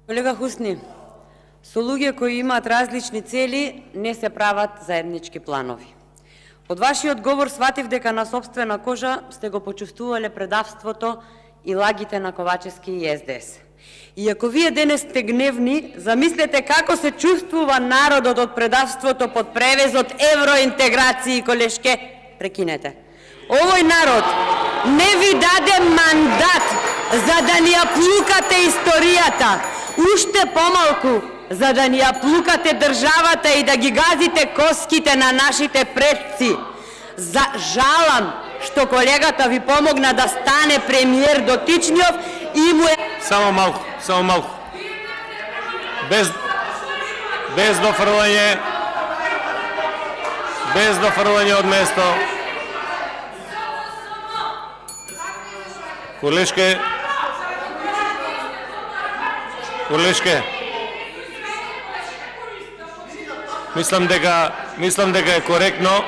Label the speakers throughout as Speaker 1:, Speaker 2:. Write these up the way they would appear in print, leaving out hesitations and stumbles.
Speaker 1: Колега Хусни, со луѓе кои имаат различни цели не се прават заеднички планови. Од вашиот говор сватив дека на сопствена кожа сте го почувствувале предавството и лагите на Ковачевски и СДС. И ако вие денес сте гневни, замислете како се чувствува народот од предавството под превезот евроинтеграции, колешке. Прекинете. Овој народ не ви даде мандат за да ни ја плукате историјата, уште помалку за да ни ја плукате државата и да ги газите коските на нашите предци. Жалам што колегата ви помогна да стане премиер дотичниот и му е...
Speaker 2: Само малку. Без дофрлање од место. Колешке. Мислам дека е коректно.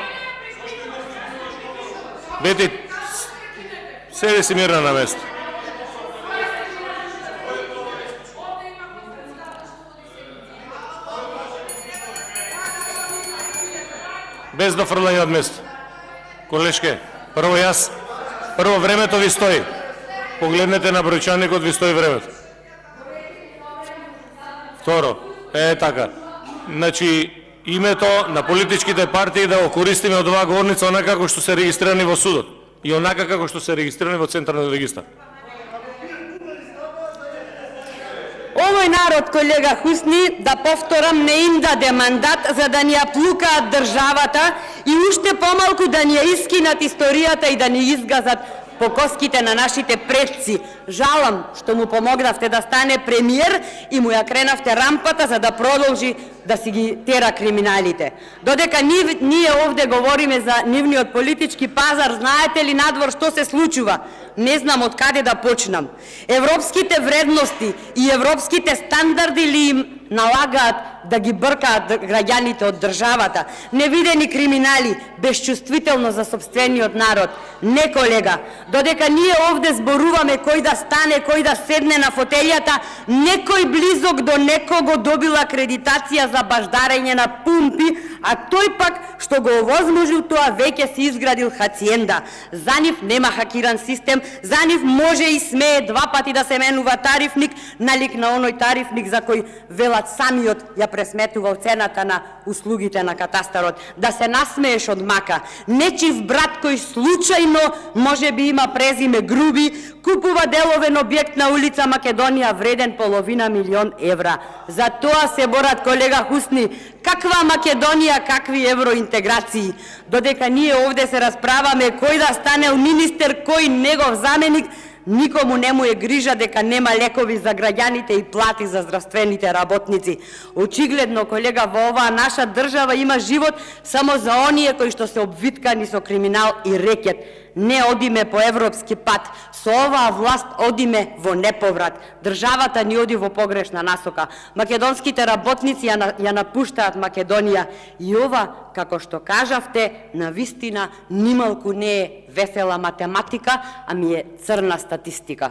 Speaker 2: Бети, седи си мирно на место. Без дофрлање од место. Колешке, прво времето ви стои. Погледнете на бројчаникот, ви стои времето. Второ, така. Значи, името на политичките партии да го користиме од оваа говорница онака како што се регистрирани во судот и онака како што се регистрирани во Централниот регистар.
Speaker 1: Овој народ, колега Хусни, да повторам, не им даде мандат за да ни ја плукаат државата и уште помалку да ни ја искинат историјата и да ни изгазат по коските на нашите предци. Жалам што му помогнавте да стане премиер и му ја кренавте рампата за да продолжи да си ги тера криминалите. Додека ние овде говориме за нивниот политички пазар, знаете ли надвор што се случува? Не знам од каде да почнам. Европските вредности и европските стандарди ли им налагаат да ги бркаат граѓаните од државата? Невидени криминали, безчувствително за сопствениот народ. Не, колега, додека ние овде зборуваме кој да стане, кој да седне на фотелјата, некој близок до некого добил акредитација за баждарење на пумпи, а тој пак што го овозможил тоа веќе си изградил хациенда. За нив нема хакиран систем, за нив може и смее два пати да се менува тарифник, налик на оној тарифник за кој велат самиот ја пресметувал цената на услугите на катастарот. Да се насмееш од мака. Нечив брат кој случајно може би има презиме Груби, купува деловен објект на улица Македонија вреден $500 000. За тоа се борат, колега Хусни. Каква Македонија, какви евроинтеграции? Додека ние овде се расправаме кој да стане министер, кој негов заменик, никому не му е грижа дека нема лекови за граѓаните и плати за здравствените работници. Очигледно, колега, во оваа наша држава има живот само за оние кои што се обвиткани со криминал и рекет. Не одиме по европски пат. Со оваа власт одиме во неповрат. Државата ни оди во погрешна насока. Македонските работници ја напуштаат Македонија. И ова, како што кажавте, навистина нималку не е весела математика, ами е црна статистика.